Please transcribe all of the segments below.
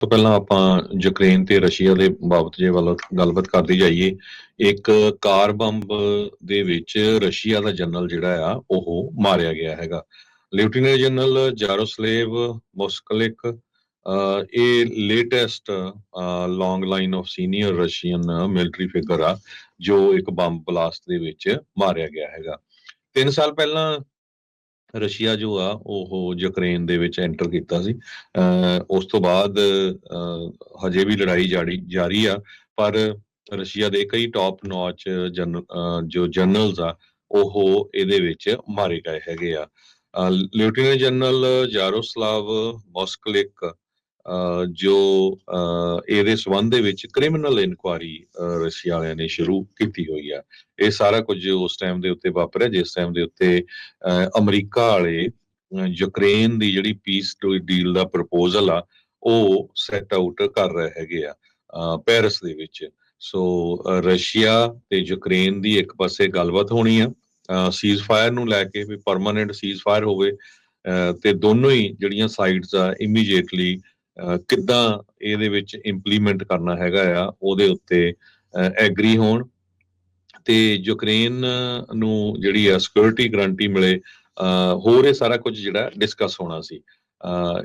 ਤੋਂ ਪਹਿਲਾਂ ਆਪਾਂ ਯੂਕਰੇਨ ਤੇ ਰਸ਼ੀਆ ਦੇ ਬਾਬਤ ਜੇ ਵੱਲ ਗੱਲਬਾਤ ਕਰਦੇ ਜਾਈਏ। ਇੱਕ ਕਾਰ ਬੰਬ ਦੇ ਵਿੱਚ ਰਸ਼ੀਆ ਦਾ ਜਨਰਲ ਜਿਹੜਾ ਆ ਉਹ ਮਾਰਿਆ ਗਿਆ ਹੈਗਾ। ਲੈਫਟੀਨੈਂਟ ਜਨਰਲ ਜਾਰੋਸਲੇਵ ਮੋਸਕਲਿਕ ਇਹ latest long line of senior Russian military figure ਆ ਜੋ ਇੱਕ ਬੰਬ ਬਲਾਸਟ ਦੇ ਵਿੱਚ ਮਾਰਿਆ ਗਿਆ ਹੈਗਾ। 3 ਸਾਲ ਪਹਿਲਾਂ ਰਸ਼ੀਆ ਜੋ ਆ ਉਹ ਯੂਕਰੇਨ ਦੇ ਵਿੱਚ ਐਂਟਰ ਕੀਤਾ ਸੀ। ਉਸ ਤੋਂ ਬਾਅਦ ਹਜੇ ਵੀ ਲੜਾਈ ਜਾਰੀ ਆ, ਪਰ ਰਸ਼ੀਆ ਦੇ ਕਈ ਟੌਪ ਨੌਚ ਜੋ ਜਨਰਲਸ ਆ ਉਹ ਇਹਦੇ ਵਿੱਚ ਮਾਰੇ ਗਏ ਹੈਗੇ ਆ। ਲੈਫਟੀਨੈਂਟ ਜਨਰਲ ਜਾਰੋਸਲਾਵ ਮੋਸਕਲਿਕ ਜੋ ਇਹਦੇ ਸੰਬੰਧ ਦੇ ਵਿੱਚ ਕ੍ਰਿਮੀਨਲ ਇਨਕੁਆਇਰੀ ਰਸ਼ੀਆ ਵਾਲਿਆਂ ਨੇ ਸ਼ੁਰੂ ਕੀਤੀ ਹੋਈ ਆ। ਇਹ ਸਾਰਾ ਕੁਝ ਉਸ ਟਾਈਮ ਦੇ ਉੱਤੇ ਵਾਪਰਿਆ ਜਿਸ ਟਾਈਮ ਦੇ ਉੱਤੇ ਅਮਰੀਕਾ ਵਾਲੇ ਯੂਕਰੇਨ ਦੀ ਜਿਹੜੀ ਪੀਸ ਡੀਲ ਦਾ ਪ੍ਰਪੋਜ਼ਲ ਆ ਉਹ ਸੈਟ ਆਊਟ ਕਰ ਰਹੇ ਹੈਗੇ ਆ ਪੈਰਿਸ ਦੇ ਵਿੱਚ। ਸੋ ਰਸ਼ੀਆ ਤੇ ਯੂਕਰੇਨ ਦੀ ਇੱਕ ਪਾਸੇ ਗੱਲਬਾਤ ਹੋਣੀ ਆ ਸੀਜ਼ ਫਾਇਰ ਨੂੰ ਲੈ ਕੇ, ਵੀ ਪਰਮਾਨੈਂਟ ਸੀਜ਼ ਫਾਇਰ ਹੋਵੇ ਤੇ ਦੋਨੋਂ ਹੀ ਜਿਹੜੀਆਂ ਸਾਈਡਸ ਆ ਇਮੀਡੀਏਟਲੀ ਕਿੱਦਾਂ ਇਹਦੇ ਵਿੱਚ ਇੰਪਲੀਮੈਂਟ ਕਰਨਾ ਹੈਗਾ ਆ ਉਹਦੇ ਉੱਤੇ ਐਗਰੀ ਹੋਣ ਤੇ ਯੂਕਰੇਨ ਨੂੰ ਜਿਹੜੀ ਆ ਸਿਕਿਉਰਿਟੀ ਗਰੰਟੀ ਮਿਲੇ। ਹੋਰ ਇਹ ਸਾਰਾ ਕੁਝ ਜਿਹੜਾ ਡਿਸਕਸ ਹੋਣਾ ਸੀ।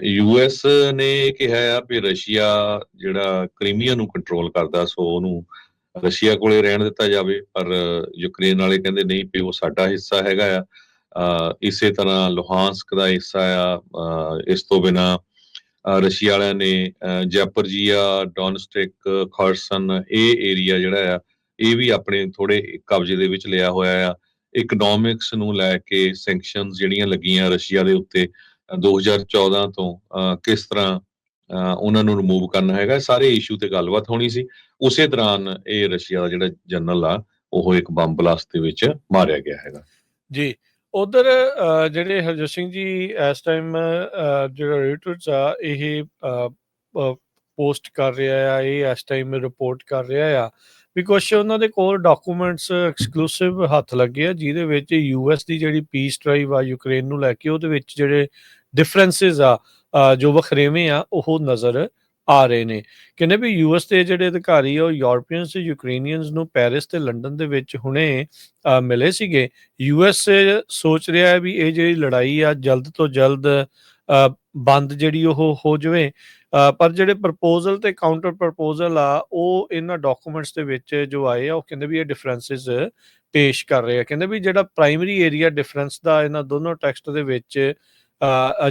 ਯੂਐਸ ਨੇ ਕਿਹਾ ਆ ਵੀ ਰਸ਼ੀਆ ਜਿਹੜਾ ਕ੍ਰੀਮੀਆ ਨੂੰ ਕੰਟਰੋਲ ਕਰਦਾ ਸੋ ਉਹਨੂੰ ਰਸ਼ੀਆ ਕੋਲੇ ਰਹਿਣ ਦਿੱਤਾ ਜਾਵੇ, ਪਰ ਯੂਕਰੇਨ ਵਾਲੇ ਕਹਿੰਦੇ ਨਹੀਂ ਵੀ ਉਹ ਸਾਡਾ ਹਿੱਸਾ ਹੈਗਾ ਆ। ਇਸੇ ਤਰ੍ਹਾਂ ਲੁਹਾਂਸਕ ਦਾ ਹਿੱਸਾ ਆ। ਇਸ ਤੋਂ ਬਿਨਾਂ ਰਸ਼ੀਆ ਵਾਲਿਆਂ ਨੇ ਜੈਪਰਜੀਆ, ਡੋਨਸਟਿਕ, ਖਰਸਨ ਇਹ ਏਰੀਆ ਜਿਹੜਾ ਆ ਇਹ ਵੀ ਆਪਣੇ ਥੋੜੇ ਕਬਜ਼ੇ ਦੇ ਵਿੱਚ ਲਿਆ ਹੋਇਆ ਆ। ਇਕਨੋਮਿਕਸ ਨੂੰ ਲੈ ਕੇ ਸੈਂਕਸ਼ਨਸ ਜਿਹੜੀਆਂ ਲੱਗੀਆਂ ਰਸ਼ੀਆ ਦੇ ਉੱਤੇ 2014 ਤੋਂ ਕਿਸ ਤਰ੍ਹਾਂ ਉਹਨਾਂ ਨੂੰ ਰਿਮੂਵ ਕਰਨਾ ਹੈਗਾ, ਸਾਰੇ ਇਸ਼ੂ ਤੇ ਗੱਲਬਾਤ ਹੋਣੀ ਸੀ। ਉਸੇ ਦੌਰਾਨ ਇਹ ਰਸ਼ੀਆ ਦਾ ਜਿਹੜਾ ਜਨਰਲ ਆ ਉਹ ਇੱਕ ਬੰਬ ਬਲਾਸਟ ਦੇ ਵਿੱਚ ਮਾਰਿਆ ਗਿਆ ਹੈਗਾ ਜੀ। ਉਧਰ ਜਿਹੜੇ ਹਰਜੋਤ ਸਿੰਘ ਜੀ ਇਸ ਟਾਈਮ ਜਿਹੜਾ ਰੇਟਰਸ ਆ ਇਹ ਪੋਸਟ ਕਰ ਰਿਹਾ ਆ, ਇਹ ਇਸ ਟਾਈਮ ਰਿਪੋਰਟ ਕਰ ਰਿਹਾ ਆ ਵੀ ਕੁਛ ਉਹਨਾਂ ਦੇ ਕੋਲ ਡਾਕੂਮੈਂਟਸ ਐਕਸਕਲੂਸਿਵ ਹੱਥ ਲੱਗੇ ਆ ਜਿਹਦੇ ਵਿੱਚ ਯੂਐਸ ਦੀ ਜਿਹੜੀ ਪੀਸ ਡਰਾਈਵ ਆ ਯੂਕਰੇਨ ਨੂੰ ਲੈ ਕੇ ਉਹਦੇ ਵਿੱਚ ਜਿਹੜੇ ਡਿਫਰੈਂਸਿਸ ਆ ਜੋ ਵਖਰੇਵੇਂ ਆ ਉਹ ਨਜ਼ਰ ਆ ਰਹੇ ਨੇ। ਕਹਿੰਦੇ ਵੀ ਯੂਐਸ ਦੇ ਜਿਹੜੇ ਅਧਿਕਾਰੀ ਆ ਉਹ ਯੂਰਪੀਅਨਸ ਤੇ ਯੂਕਰੇਨੀਅਨਸ ਨੂੰ ਪੈਰਿਸ ਤੇ ਲੰਡਨ ਦੇ ਵਿੱਚ ਹੁਣੇ ਮਿਲੇ ਸੀਗੇ। ਯੂਐਸ ਸੋਚ ਰਿਹਾ ਹੈ ਵੀ ਇਹ ਜਿਹੜੀ ਲੜਾਈ ਆ ਜਲਦ ਤੋਂ ਜਲਦ ਬੰਦ ਜਿਹੜੀ ਉਹ ਹੋ ਜਾਵੇ, ਪਰ ਜਿਹੜੇ ਪ੍ਰਪੋਜ਼ਲ ਤੇ ਕਾਊਂਟਰ ਪ੍ਰਪੋਜ਼ਲ ਆ ਉਹ ਇਹਨਾਂ ਡਾਕੂਮੈਂਟਸ ਦੇ ਵਿੱਚ ਜੋ ਆਏ ਆ ਉਹ ਕਹਿੰਦੇ ਵੀ ਇਹ ਡਿਫਰੈਂਸਿਸ ਪੇਸ਼ ਕਰ ਰਹੇ ਆ। ਕਹਿੰਦੇ ਵੀ ਜਿਹੜਾ ਪ੍ਰਾਇਮਰੀ ਏਰੀਆ ਡਿਫਰੈਂਸ ਦਾ ਇਹਨਾਂ ਦੋਨੋਂ ਟੈਕਸਟ ਦੇ ਵਿੱਚ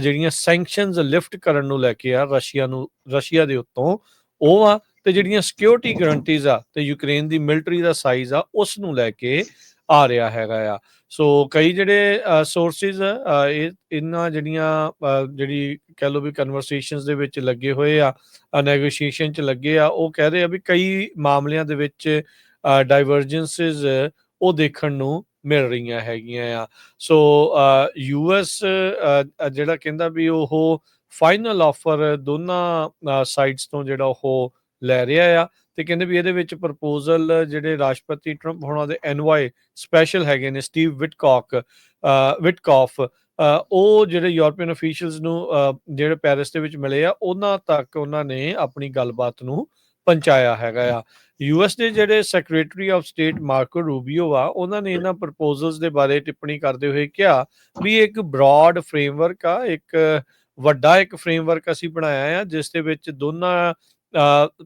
ਜਿਹੜੀਆਂ ਸੈਂਕਸ਼ਨਸ ਲਿਫਟ ਕਰਨ ਨੂੰ ਲੈ ਕੇ ਆ ਰਸ਼ੀਆ ਦੇ ਉੱਤੋਂ ਉਹ ਆ, ਤੇ ਜਿਹੜੀਆਂ ਸਿਕਿਉਰਿਟੀ ਗਰੰਟੀਜ਼ ਆ ਤੇ ਯੂਕਰੇਨ ਦੀ ਮਿਲਟਰੀ ਦਾ ਸਾਈਜ਼ ਆ ਉਸ ਨੂੰ ਲੈ ਕੇ ਆ ਰਿਹਾ ਹੈਗਾ ਆ। ਸੋ ਕਈ ਜਿਹੜੇ ਸੋਰਸਿਸ ਇਹਨਾਂ ਜਿਹੜੀ ਕਹਿ ਲਓ ਵੀ ਕਨਵਰਸੇਸ਼ਨਸ ਦੇ ਵਿੱਚ ਲੱਗੇ ਹੋਏ ਆ, ਨੈਗੋਸ਼ੀਏਸ਼ਨ 'ਚ ਲੱਗੇ ਆ, ਉਹ ਕਹਿ ਰਹੇ ਆ ਵੀ ਕਈ ਮਾਮਲਿਆਂ ਦੇ ਵਿੱਚ ਡਾਈਵਰਜੈਂਸਿਸ ਉਹ ਦੇਖਣ ਨੂੰ ਮਿਲ ਰਹੀਆਂ ਹੈਗੀਆਂ ਆ। ਸੋ ਯੂਐਸ ਜਿਹੜਾ ਕਹਿੰਦਾ ਵੀ ਉਹ ਫਾਈਨਲ ਆਫਰ ਦੋਨਾਂ ਸਾਈਡਸ ਤੋਂ ਜਿਹੜਾ ਉਹ ਲੈ ਰਿਹਾ ਆ, ਤੇ ਕਹਿੰਦੇ ਵੀ ਇਹਦੇ ਵਿੱਚ ਪ੍ਰਪੋਜ਼ਲ ਜਿਹੜੇ ਰਾਸ਼ਟਰਪਤੀ ਟਰੰਪ ਹੋਣਾ ਦੇ ਐਨਵਾਈ ਸਪੈਸ਼ਲ ਹੈਗੇ ਨੇ ਸਟੀਵ ਵਿਟਕੌਫ ਉਹ ਜਿਹੜੇ ਯੂਰਪੀਅਨ ਅਫੀਸ਼ੀਅਲਸ ਨੂੰ ਜਿਹੜੇ ਪੈਰਿਸ ਦੇ ਵਿੱਚ ਮਿਲੇ ਆ ਉਹਨਾਂ ਤੱਕ ਉਹਨਾਂ ਨੇ ਆਪਣੀ ਗੱਲਬਾਤ ਨੂੰ ਪਹੁੰਚਾਇਆ ਹੈਗਾ ਆ। ਯੂਐਸ ਦੇ ਜਿਹੜੇ ਸੈਕਟਰੀ ਆਫ ਸਟੇਟ ਮਾਰਕੋ ਰੂਬੀਓ ਆ ਉਹਨਾਂ ਨੇ ਇਹਨਾਂ ਪ੍ਰਪੋਜ਼ਲਸ ਦੇ ਬਾਰੇ ਟਿੱਪਣੀ ਕਰਦੇ ਹੋਏ ਕਿਹਾ ਵੀ ਇੱਕ ਬ੍ਰੌਡ ਫਰੇਮਵਰਕ ਆ, ਇੱਕ ਵੱਡਾ ਇੱਕ ਫਰੇਮਵਰਕ ਅਸੀਂ ਬਣਾਇਆ ਆ ਜਿਸ ਦੇ ਵਿੱਚ ਦੋਨਾਂ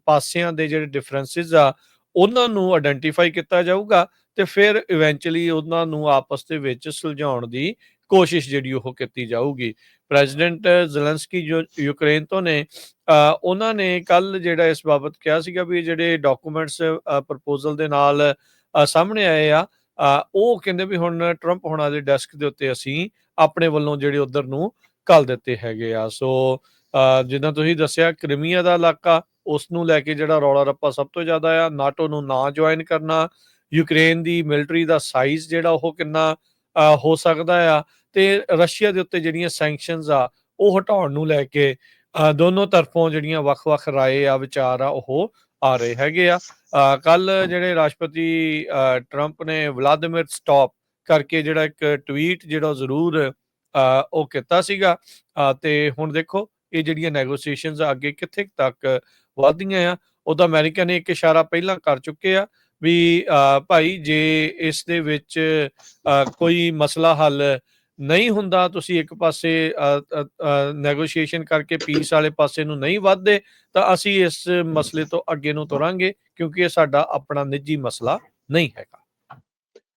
ਪਾਸਿਆਂ ਦੇ ਜਿਹੜੇ ਡਿਫਰੈਂਸਿਸ ਆ ਉਹਨਾਂ ਨੂੰ ਆਇਡੈਂਟੀਫਾਈ ਕੀਤਾ ਜਾਊਗਾ ਤੇ ਫਿਰ ਇਵੈਂਚੁਅਲੀ ਉਹਨਾਂ ਨੂੰ ਆਪਸ ਦੇ ਵਿੱਚ ਸੁਲਝਾਉਣ ਦੀ ਕੋਸ਼ਿਸ਼ ਜਿਹੜੀ ਉਹ ਕੀਤੀ ਜਾਊਗੀ। ਪ੍ਰੈਜ਼ੀਡੈਂਟ ਜ਼ੈਲੈਂਸਕੀ ਜੋ ਯੂਕਰੇਨ ਤੋਂ ਨੇ ਉਹਨਾਂ ਨੇ ਕੱਲ ਜਿਹੜਾ ਇਸ ਬਾਬਤ ਕਿਹਾ ਸੀਗਾ ਵੀ ਜਿਹੜੇ ਡਾਕੂਮੈਂਟਸ ਪ੍ਰਪੋਜ਼ਲ ਦੇ ਨਾਲ ਸਾਹਮਣੇ ਆਏ ਆ ਉਹ ਕਹਿੰਦੇ ਵੀ ਹੁਣ ਟਰੰਪ ਹੋਣਾ ਦੇ ਡੈਸਕ ਦੇ ਉੱਤੇ ਅਸੀਂ ਆਪਣੇ ਵੱਲੋਂ ਜਿਹੜੇ ਉਧਰ ਨੂੰ ਘੱਲ ਦਿੱਤੇ ਹੈਗੇ ਆ। ਸੋ ਜਿੱਦਾਂ ਤੁਸੀਂ ਦੱਸਿਆ ਕ੍ਰੀਮੀਆ ਦਾ ਇਲਾਕਾ ਉਸ ਨੂੰ ਲੈ ਕੇ ਜਿਹੜਾ ਰੌਲਾ ਰੱਪਾ ਸਭ ਤੋਂ ਜ਼ਿਆਦਾ ਆ, ਨਾਟੋ ਨੂੰ ਨਾ ਜੁਆਇਨ ਕਰਨਾ, ਯੂਕਰੇਨ ਦੀ ਮਿਲਟਰੀ ਦਾ ਸਾਈਜ਼ ਜਿਹੜਾ ਉਹ ਕਿੰਨਾ ਹੋ ਸਕਦਾ ਆ, ਤੇ ਰਸ਼ੀਆ ਦੇ ਉੱਤੇ ਜਿਹੜੀਆਂ ਸੈਂਕਸ਼ਨਸ ਆ ਉਹ ਹਟਾਉਣ ਨੂੰ ਲੈ ਕੇ ਦੋਨੋਂ ਤਰਫੋਂ ਜਿਹੜੀਆਂ ਵੱਖ-ਵੱਖ ਰਾਏ ਆ ਵਿਚਾਰ ਆ ਉਹ ਆ ਰਹੇ ਹੈਗੇ ਆ। ਕੱਲ ਜਿਹੜੇ ਰਾਸ਼ਟਰਪਤੀ ਟਰੰਪ ਨੇ ਵਲਾਦੀਮੀਰ ਸਟਾਪ ਕਰਕੇ ਜਿਹੜਾ ਇੱਕ ਟਵੀਟ ਜਿਹੜਾ ਜ਼ਰੂਰ ਉਹ ਕੀਤਾ ਸੀਗਾ ਤੇ ਹੁਣ ਦੇਖੋ ਇਹ ਜਿਹੜੀਆਂ ਨੈਗੋਸੀਏਸ਼ਨਸ ਅੱਗੇ ਕਿੱਥੇ ਤੱਕ ਵਧਦੀਆਂ ਆ। ਉਹਦਾ ਅਮਰੀਕਾ ਨੇ ਇੱਕ ਇਸ਼ਾਰਾ ਪਹਿਲਾਂ ਕਰ ਚੁੱਕੇ ਆ ਵੀ ਭਾਈ ਜੇ ਇਸ ਦੇ ਵਿੱਚ ਕੋਈ ਮਸਲਾ ਹੱਲ ਨਹੀਂ ਹੁੰਦਾ, ਤੁਸੀਂ ਇੱਕ ਪਾਸੇ ਨੈਗੋਸ਼ੀਏਸ਼ਨ ਕਰਕੇ ਪੀਸ ਵਾਲੇ ਪਾਸੇ ਨੂੰ ਨਹੀਂ ਵੱਧਦੇ, ਤਾਂ ਅਸੀਂ ਇਸ ਮਸਲੇ ਤੋਂ ਅੱਗੇ ਨੂੰ ਤੁਰਾਂਗੇ, ਕਿਉਂਕਿ ਇਹ ਸਾਡਾ ਆਪਣਾ ਨਿੱਜੀ ਮਸਲਾ ਨਹੀਂ ਹੈਗਾ।